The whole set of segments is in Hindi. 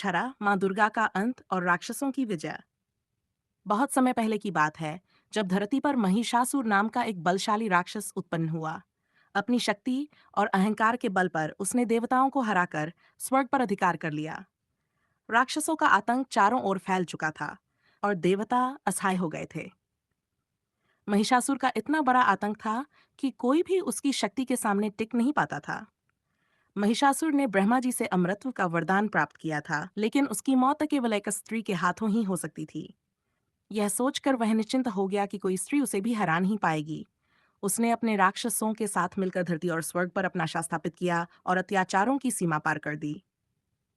दशहरा, माँ दुर्गा का अंत और राक्षसों की विजय। बहुत समय पहले की बात है, जब धरती पर महिषासुर नाम का एक बलशाली राक्षस उत्पन्न हुआ। अपनी शक्ति और अहंकार के बल पर उसने देवताओं को हराकर स्वर्ग पर अधिकार कर लिया। राक्षसों का आतंक चारों ओर फैल चुका था और देवता असहाय हो गए थे। महिषासुर का इतना बड़ा आतंक था कि कोई भी उसकी शक्ति के सामने टिक नहीं पाता था। महिषासुर ने ब्रह्मा जी से अमरत्व का वरदान प्राप्त किया था, लेकिन उसकी मौत केवल एक स्त्री के हाथों ही हो सकती थी। यह सोचकर वह निश्चिंत हो गया कि कोई स्त्री उसे भी हरा नहीं पाएगी। उसने अपने राक्षसों के साथ मिलकर धरती और स्वर्ग पर अपना शासन स्थापित किया और अत्याचारों की सीमा पार कर दी।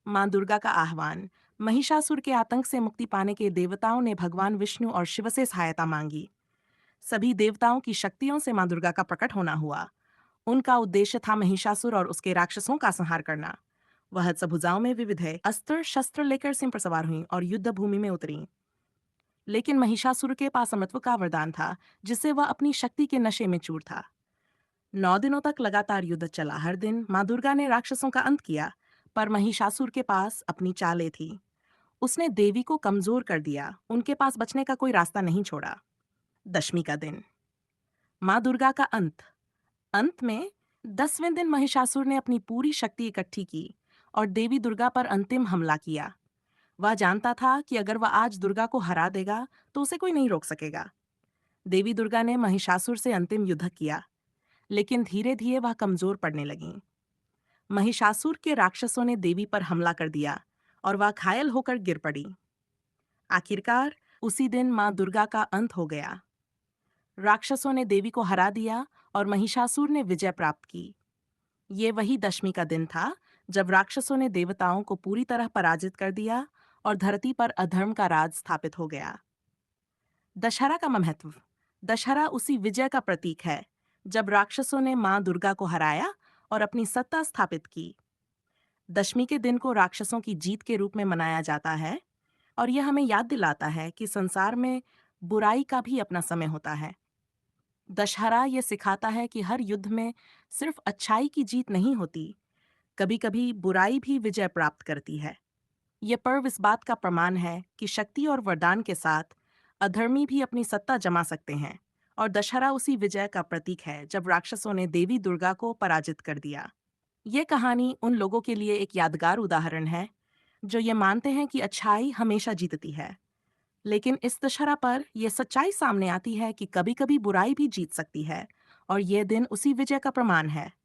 मां दुर्गा का आह्वान। महिषासुर के आतंक से मुक्ति पाने के देवताओं ने भगवान विष्णु और शिव से सहायता मांगी। सभी देवताओं की शक्तियों से मां दुर्गा का प्रकट होना हुआ। उनका उद्देश्य था महिषासुर और उसके राक्षसों का संहार करना। वह भुजाओं में विविध अस्त्र शस्त्र लेकर सिंह पर सवार हुई और युद्ध भूमि में उतरी। लेकिन महिषासुर के पास अमृतत्व का वरदान था, जिससे वह अपनी शक्ति के नशे में चूर था। 9 दिनों तक लगातार युद्ध चला। हर दिन मां दुर्गा ने राक्षसों का अंत किया, पर महिषासुर के पास अपनी चालें थी। उसने देवी को कमजोर कर दिया, उनके पास बचने का कोई रास्ता नहीं छोड़ा। दशमी का दिन, मां दुर्गा का अंत। अंत में 10वें दिन महिषासुर ने अपनी पूरी शक्ति इकट्ठी की और देवी दुर्गा पर अंतिम हमला किया। वह जानता था कि अगर वह आज दुर्गा को हरा देगा तो उसे कोई नहीं रोक सकेगा। देवी दुर्गा ने महिषासुर से अंतिम युद्ध किया, लेकिन धीरे धीरे वह कमजोर पड़ने लगी। महिषासुर के राक्षसों ने देवी पर हमला कर दिया और वह घायल होकर गिर पड़ी। आखिरकार उसी दिन मां दुर्गा का अंत हो गया। राक्षसों ने देवी को हरा दिया और महिषासुर ने विजय प्राप्त की। ये वही दशमी का दिन था जब राक्षसों ने देवताओं को पूरी तरह पराजित कर दिया और धरती पर अधर्म का राज स्थापित हो गया। दशहरा का महत्व। दशहरा उसी विजय का प्रतीक है जब राक्षसों ने मां दुर्गा को हराया और अपनी सत्ता स्थापित की। दशमी के दिन को राक्षसों की जीत के रूप में मनाया जाता है और यह हमें याद दिलाता है कि संसार में बुराई का भी अपना समय होता है। दशहरा ये सिखाता है कि हर युद्ध में सिर्फ अच्छाई की जीत नहीं होती, कभी-कभी बुराई भी विजय प्राप्त करती है। ये पर्व इस बात का प्रमाण है कि शक्ति और वरदान के साथ अधर्मी भी अपनी सत्ता जमा सकते हैं, और दशहरा उसी विजय का प्रतीक है जब राक्षसों ने देवी दुर्गा को पराजित कर दिया। ये कहानी उन लोगों के लिए एक यादगार उदाहरण है जो ये मानते हैं कि अच्छाई हमेशा जीतती है। लेकिन इस दशहरा पर यह सच्चाई सामने आती है कि कभी-कभी बुराई भी जीत सकती है, और ये दिन उसी विजय का प्रमाण है।